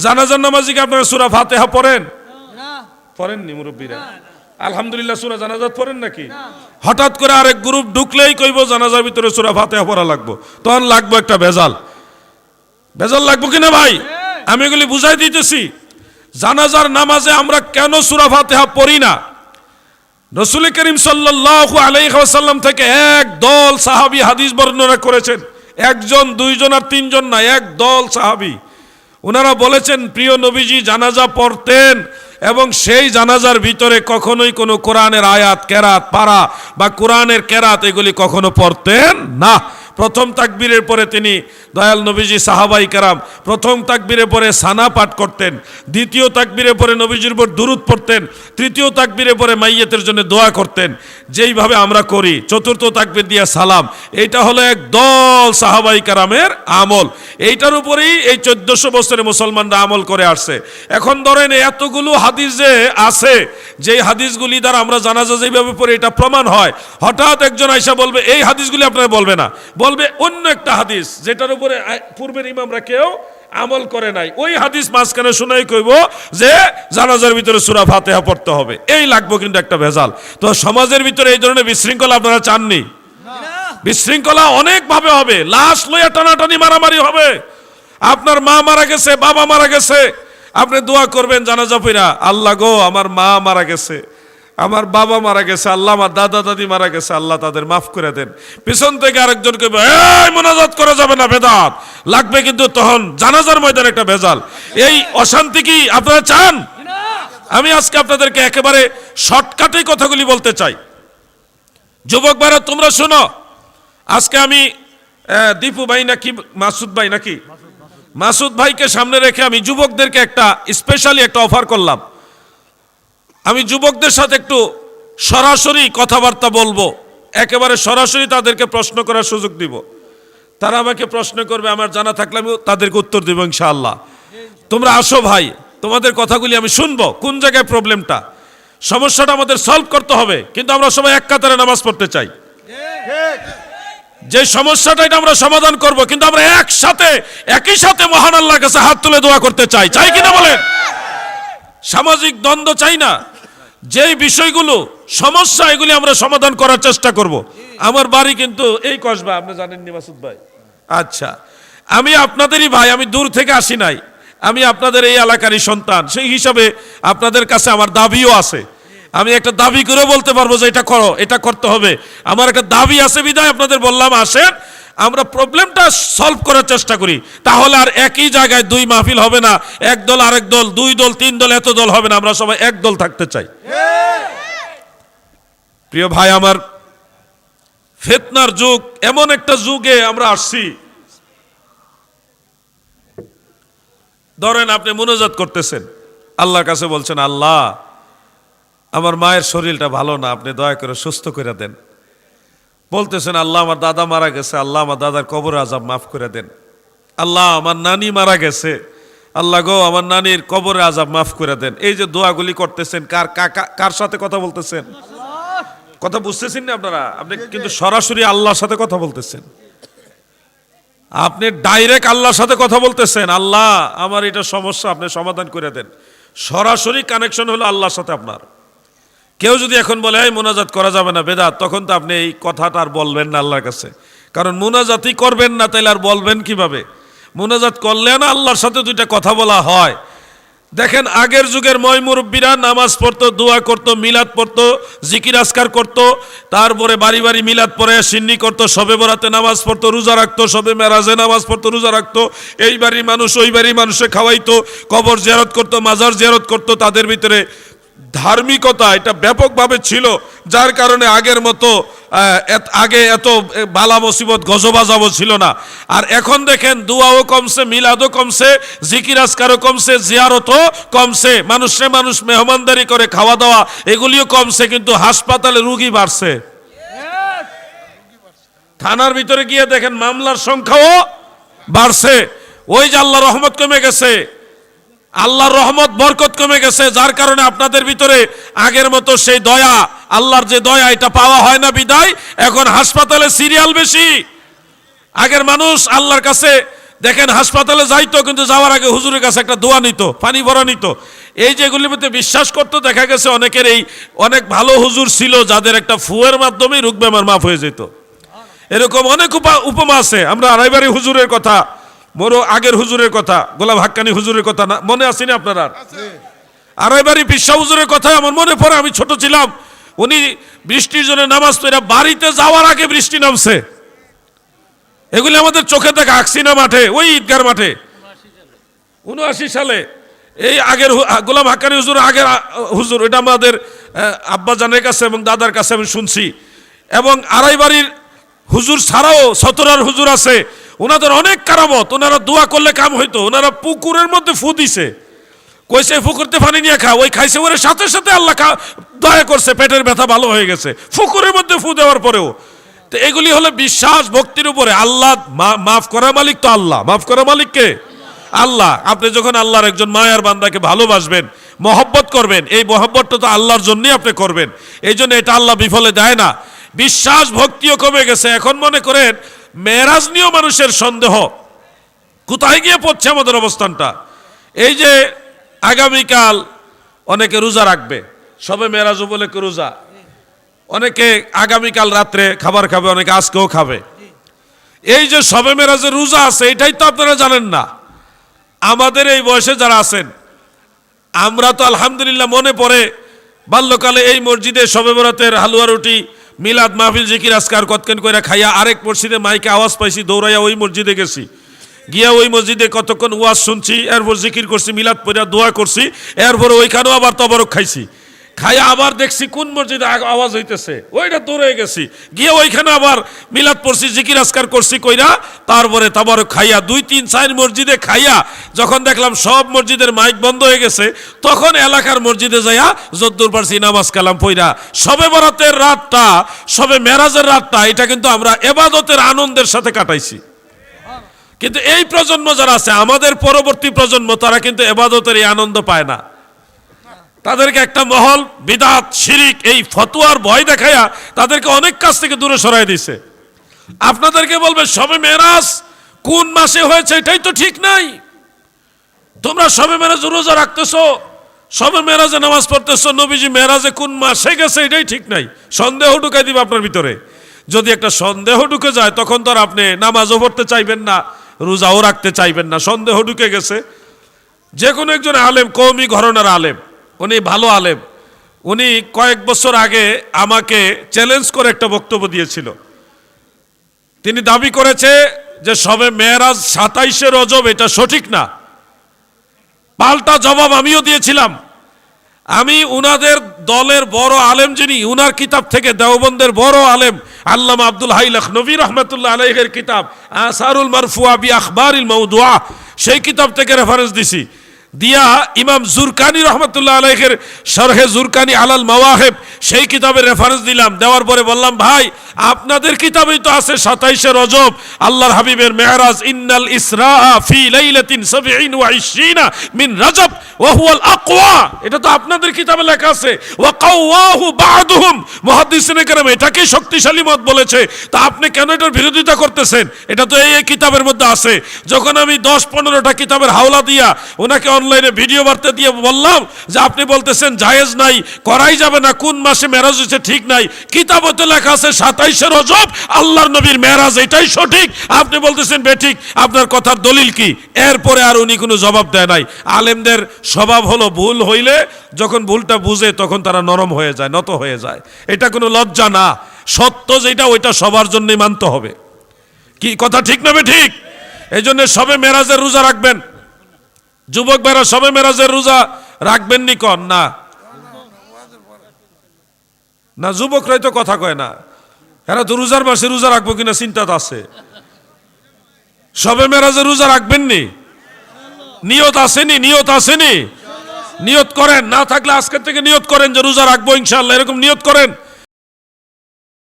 জানাজার নামাজে কি আপনারা সূরা ফাতিহা পড়েন? পড়েননি মুরব্বীরা? আলহামদুলিল্লাহ। সূরা জানাজাত পড়েন নাকি? হঠাৎ করে আরেক গ্রুপ ঢুকলেই কইব জানাজার ভিতরে সূরা ফাতিহা পড়া লাগবে, তখন লাগবে একটা ভেজাল। ভেজাল লাগবে কিনা ভাই? আমি এগুলি বুঝাই দিতেছি। জানাজার নামাজে আমরা কেন সূরা ফাতিহা পড়ি না? রাসূল করিম সাল্লাল্লাহু আলাইহি ওয়াসাল্লাম থেকে এক দল সাহাবী হাদিস বর্ণনা করেছেন, একজন দুইজন আর তিনজন না, এক দল সাহাবী। ওনারা বলেছেন প্রিয় নবীজি জানাজা পড়তেন এবং সেই জানাজার ভিতরে কখনোই কোনো কোরআনের আয়াত, কেরাত, পারা বা কোরআনের কেরাত এগুলি কখনো পড়তেন না। প্রথম তাকবীরের পরে তিনি দয়াল নবীজি সাহাবাই কেরাম প্রথম তাকবীরের পরে সানা পাঠ করতেন, দ্বিতীয় তাকবীরের পরে নবীজির উপর দুরূদ পড়তেন, তৃতীয় তাকবীরের পরে মাইয়িতের জন্য দোয়া করতেন, যেইভাবে আমরা করি। চতুর্থ তাকবীর দিয়ে সালাম। এইটা হলো এক দল সাহাবাই কেরামের আমল। এইটার উপরেই এই 1400 বছরে মুসলমানরা আমল করে আসছে। এখন ধরেন এতগুলো হাদিস যে আছে, যেই হাদিসগুলি দ্বারা আমরা জানাজা যেভাবে পড়ি এটা প্রমাণ হয়, হঠাৎ একজন আইসা বলবে এই হাদিসগুলি আপনারা বলবে না, বলবে অন্য একটা হাদিস যেটার উপরে পূর্বের ইমামরা কেউ আমল করে নাই, ওই হাদিস মাঝখানে শুনাই কইব যে জানাজার ভিতরে সূরা ফাতিহা পড়তে হবে। এই লাগবে কিন্তু একটা ভেজাল। তো সমাজের ভিতরে এই ধরনের বিশৃঙ্খলা আপনারা চাননি? বিশৃঙ্খলা অনেক ভাবে হবে। লাশ লইয়া টানাটানি মারামারি হবে। আপনার মা মারা গেছে, বাবা মারা গেছে, আপনি দোয়া করবেন জানাজা পড়া, আল্লাহ গো আমার মা মারা গেছে, আমার বাবা মারা গেছে, আল্লাহ আমার দাদা দাদি মারা গেছে, আল্লাহ তাদের মাফ করে দেন। পিছন থেকে আরেকজন কইবে এই মোনাজাত করা যাবে না, বেদাত লাগবে। কিন্তু তখন জানাজার ময়দানে একটা ভেজাল। এই অশান্তি কি আপনারা চান? আমি আজকে আপনাদেরকে একেবারে শর্টকাটে কথাগুলি বলতে চাই। যুবক ভাইরা তোমরা শোনো, আজকে আমি দীপু ভাই নাকি মাসুদ ভাই নাকি মাসুদ ভাইকে সামনে রেখে আমি যুবকদেরকে একটা স্পেশালি একটা অফার করলাম। আমি যুবকদের সাথে একটু সরাসরি কথাবার্তা বলবো, একেবারে সরাসরি তাদেরকে প্রশ্ন করার সুযোগ দিব। তারা আমাকে প্রশ্ন করবে, আমার জানা থাকলে আমি তাদেরকে উত্তর দেব ইনশাআল্লাহ। তোমরা আসো ভাই, তোমাদের কথাগুলি আমি শুনবো, কোন জায়গায় প্রবলেমটা, সমস্যাটা আমাদের সলভ করতে হবে। কিন্তু আমরা সবাই এক কাতারে নামাজ পড়তে চাই, যে সমস্যাটা এটা আমরা সমাধান করব, কিন্তু আমরা একসাথে একই সাথে মহান আল্লাহর কাছে হাত তুলে দোয়া করতে চাই, চাই কিনা বলেন? সামাজিক দ্বন্দ্ব চাই না। যেই বিষয়গুলো সমস্যা এগুলি আমরা সমাধান করার চেষ্টা করব। আমার বাড়ি কিন্তু এই কসবা, আপনি জানেননি মাসুদ ভাই? আচ্ছা, আমি আপনাদেরই ভাই, আমি দূর থেকে আসি নাই, আমি আপনাদের এই এলাকারই সন্তান। সেই হিসাবে আপনাদের কাছে আমার দাবিও আছে। আমি একটা দাবি করে বলতে পারবো যে এটা করো, এটা করতে হবে। আমার একটা দাবি আছে বিধায় আপনাদের বললাম আসেন আমরা প্রবলেমটা সলভ করার চেষ্টা করি। তাহলে আর একই জায়গায় দুই মাহফিল হবে না, এক দল আরেক দল, দুই দল তিন দল, এত দল হবে না। আমরা সবাই এক দল থাকতে চাই। প্রিয় ভাই আমার, ফিতনার যুগ, এমন একটা যুগে আমরা আসছি। ধরেন আপনি মুনাজাত করতেছেন, আল্লাহর কাছে বলছেন আল্লাহ আমার মায়ের শরীরটা ভালো না, আপনি দয়া করে সুস্থ করে দেন। বলতেছেন আল্লাহ আমার দাদা মারা গেছে, আল্লাহ আমার দাদার কবর আযাব মাফ করে দেন। আল্লাহ আমার নানি মারা গেছে, আল্লাহ গো আমার নানির কবরে আযাব মাফ করে দেন। এই যে দোয়াগুলি করতেছেন, কার সাথে কথা বলতেছেন? কথা বুঝতেছেন না আপনারা? আপনি কিন্তু সরাসরি আল্লাহর সাথে কথা বলতেছেন। আপনি ডাইরেক্ট আল্লাহর সাথে কথা বলতেছেন, আল্লাহ আমার এটা সমস্যা আপনি সমাধান করে দেন। সরাসরি কানেকশন হলো আল্লাহর সাথে আপনার। কেউ যদি এখন বলে এই মুনাজাত করা যাবে না, বেদাত, তখন তো আপনি এই কথাটা আর বলবেন না আল্লাহর কাছে। কারণ মুনাজাতই করবেন না, তাইলে আর বলবেন কিভাবে? মুনাজাত করলে না আল্লাহর সাথে দুইটা কথা বলা হয়। দেখেন আগের যুগের ময় মুরব্বীরা নামাজ পড়তো, দোয়া করতো, মিলাদ পড়তো, জিকির আজকার করতো, তারপরে বাড়ি বাড়ি মিলাদ পড়ে সিন্নি করতো, শবে বরাতে নামাজ পড়তো, রোজা রাখতো, শবে মেরাজে নামাজ পড়তো, রোজা রাখতো। এই বাড়ির মানুষ ওই বাড়ির মানুষে খাওয়াইতো, কবর জিয়ারত করতো, মাজার জিয়ারত করতো। তাদের ভিতরে ধার্মিকতা এটা ব্যাপকভাবে ছিল, যার কারণে আগের মতো আগে এত বালা মুসিবত গজবাজাবও ছিল না। আর এখন দেখেন দুয়াও কমছে, মিলাদও কমছে, জিকির আজকারও কমছে, জিয়ারতও কমছে, মানুষ মেহমানদারি করে খাওয়া দাওয়া এগুলিও কমছে, কিন্তু হাসপাতালে রুগী বাড়ছে। থানার ভিতরে গিয়ে দেখেন মামলার সংখ্যাও বাড়ছে। ওই যে আল্লাহর রহমত কমে গেছে, আল্লাহর রহমত বরকত কমে গেছে, যার কারণে আপনাদের ভিতরে আগের মতো সেই দয়া, আল্লাহর যে দয়া এটা পাওয়া হয় না। বিদায় এখন হাসপাতালে সিরিয়াল বেশি। আগের মানুষ আল্লাহর কাছে দেখেন হাসপাতালে যাইতো, কিন্তু যাওয়ার আগে হুজুরের কাছে একটা দোয়া নিত, পানি ভরা নিত। এই যেগুলির মধ্যে বিশ্বাস করতো, দেখা গেছে অনেকের এই অনেক ভালো হুজুর ছিল যাদের একটা ফুয়ের মাধ্যমে রোগ বেমার মাফ হয়ে যেত। এরকম অনেক উপমা আছে। আমরা আড়াইবাড়ি হুজুরের কথা, বড় আগের হুজুরের কথা, গোলাম হাক্কানি হুজুরের কথা না মনে আসেনি আপনার? আড়াইবাড়ি পিসা হুজুরের কথা আমার মনে পড়ে। আমি ছোট ছিলাম, উনি বৃষ্টির জন্য নামাজ পড়ে বাড়িতে যাওয়ার আগে বৃষ্টি নামছে। এগুলি আমাদের চোখে দেখা, আকসিনা মাঠে, ওই ঈদগার মাঠে 79 সালে। এই আগের গোলাম হাক্কানি হুজুর, আগের হুজুর, এটা আমাদের আব্বা জানের কাছে এবং দাদার কাছে আমি শুনছি। এবং আড়াইবাড়ির হুজুর ছাড়াও সতরার হুজুর আছে, ওনাদের অনেক কারামত। ওনারা দোয়া করলে কাম হইতো। ওনারা পুকুরের মধ্যে ফু দিছে, কইছে পুকুরতে পানি নিয়ে খা, ওই খাইছে, ওর সাথে সাথে আল্লাহ দয়া করছে, পেটের ব্যথা ভালো হয়ে গেছে পুকুরের মধ্যে ফু দেওয়ার পরেও। তো এগুলি হলো বিশ্বাস ভক্তির উপরে। আল্লাহ মাফ করার মালিক তো আল্লাহ। মাফ করার মালিক কে? আল্লাহ। আপনি যখন আল্লাহর একজন মায়ার বান্দাকে ভালোবাসবেন, মহব্বত করবেন, এই মহব্বতটা তো আল্লাহর জন্যই আপনি করবেন। এই জন্য এটা আল্লাহ বিফলে দেয় না। বিশ্বাস ভক্তিও কমে গেছে। এখন মনে করেন মেরাজ নিয়েও মানুষের সন্দেহ। কোথায় গিয়ে পড়ছে আমাদের অবস্থানটা? এই যে আগামীকাল অনেকে রোজা রাখবে, সবে মেরাজ উপলক্ষে রোজা। অনেকে আগামীকাল রাত্রে খাবার খাবে, অনেকে আজকেও খাবে। এই যে সবে মেরাজের রোজা আছে, এটাই তো আপনারা জানেন না। আমাদের এই বয়সে যারা আছেন, আমরা তো আলহামদুলিল্লাহ মনে পড়ে বাল্যকালে এই মসজিদে সবে বরাতের হালুয়া রুটি, মিলাদ মাহফিল, জিকির আজকার কতক্ষণ কইরা খাইয়া আরেক মসজিদে মাইকে আওয়াজ পাইছি, দৌড়াইয়া ওই মসজিদে গেছি, গিয়া ওই মসজিদে কতক্ষণ ওয়াজ শুনছি, এরপর জিকির করছি, মিলাদ পড়া দোয়া করছি, এরপর ওইখানেও আবার তবরক খাইছি। খাইয়া আবার দেখছি কোন মসজিদে আওয়াজ হইতেছে, ওইটা দৌড়ে গেছি, গিয়ে ওইখানে আবার মিলাদ পড়ছি, জিকির আজকার করছি কইরা, তারপরে তবরক খাইয়া 2-3-4 মসজিদে খাইয়া যখন দেখলাম সব মসজিদের মাইক বন্ধ হয়ে গেছে, তখন এলাকার মসজিদে যাইয়া যদ্দুর পারছি নামাজ কালাম পইরা সবে বরাতের রাতটা, সবে মেরাজের রাতটা, এটা কিন্তু আমরা ইবাদতের আনন্দের সাথে কাটাইছি। কিন্তু এই প্রজন্ম যারা আছে, আমাদের পরবর্তী প্রজন্ম, তারা কিন্তু ইবাদতের এই আনন্দ পায় না। তাদেরকে একটা মহল বিদআত, শিরিক, এই ফতোয়ার ভয় দেখায়া তাদেরকে অনেক কাজ থেকে দূরে সরাই দিছে। আপনাদেরকে বলবে সবে মেরাজ কোন মাসে হয়েছে এটাই তো ঠিক নাই। তোমরা সবে মেরাজে রোজা রাখতেছো, সবে মেরাজে নামাজ পড়তেছো, নবীজি মেরাজে কোন মাসে গেছে এটাই ঠিক নাই। সন্দেহ ঢুকাই দিবে আপনার ভিতরে। যদি একটা সন্দেহ ঢুকে যায়, তখন তো আর আপনি নামাজও পড়তে চাইবেন না, রোজাও রাখতে চাইবেন না। সন্দেহ ঢুকে গেছে। যে কোনো একজন আলেম, কওমি ঘরানার আলেম, উনি ভালো আলেম, উনি কয়েক বছর আগে আমাকে চ্যালেঞ্জ করে একটা বক্তব্য দিয়েছিল। তিনি দাবি করেছে যে সবে মেরাজ 27শে রজব, এটা সঠিক না। পাল্টা জবাব আমিও দিয়েছিলাম। আমি উনাদের দলের বড় আলেম, যিনি উনার কিতাব থেকে, দেওবন্দের বড় আলেম আল্লামা আব্দুল হাই লখনভী রাহমাতুল্লাহ আলাইহির কিতাব আসারুল মারফুয়া বি আখবারিল মাউদুআ, সেই কিতাব থেকে রেফারেন্স দিছি। দিয়া ইমাম জুরকানি রহমতুল্লাহ আলাইহির শরহে জুরকানি আলাল মাওয়াহিব, সেই কিতাবের রেফারেন্স দিলাম। দেওয়ার পরে বললাম, ভাই আপনাদের কিতাবেই তো আছে 27শে রজব আল্লাহর হাবিবের মেরাজ, ইন্নাল ইসরা ফি লাইলাতিন 27 মিন রজব ওয়া হুয়াল আকওয়া, এটা তো আপনাদের কিতাবে লেখা আছে। ওয়া কাওয়াহু বা'দুহুম, মুহাদ্দিসিনে কেরাম এটাকে শক্তিশালী মত বলেছে। তা আপনি কেন এটার বিরোধিতা করতেছেন? এটা তো এই কিতাবের মধ্যে আছে। যখন আমি 10-15টা কিতাবের হাওলা দিয়া ওনাকে অনলাইনে ভিডিও বার্তা দিয়ে বললাম যে আপনি বলতেছেন জায়েজ নাই, করাই যাবে না, কোন মাসে মেরাজ হয়েছে ঠিক নাই, কিতাবে তো লেখা আছে 27শে রজব আল্লাহর নবীর মেরাজ, এটাই সঠিক, আপনি বলতেছেন বেঠিক, আপনার কথার দলিল কি? এরপরে আর উনি কোনো জবাব দেয় নাই। আলেমদের স্বভাব হলো ভুল হইলে যখন ভুলটা বুঝে তখন তারা নরম হয়ে যায়, নত হয়ে যায়। এটা কোনো লজ্জা না, সত্য যেটা ওইটা সবার জন্যই মানতে হবে। কি কথা ঠিক না ঠিক? এই জন্য সবে মেরাজের রোজা রাখবেন। যুবক ভাইরা সবে মেরাজের রোজা রাখবেন নি? কন না, না যুবকরাই তো কথা কয় না, এরা তো রোজার মাসে রোজা রাখবো কিনা চিন্তা আছে। সবে মেরাজের রোজা রাখবেন নি? নিয়ত আসেনি? নিয়ত আসেনি? নিয়ত করেন, না থাকলে আজকের থেকে নিয়ত করেন যে রোজা রাখবো ইনশাআল্লাহ, এরকম নিয়ত করেন।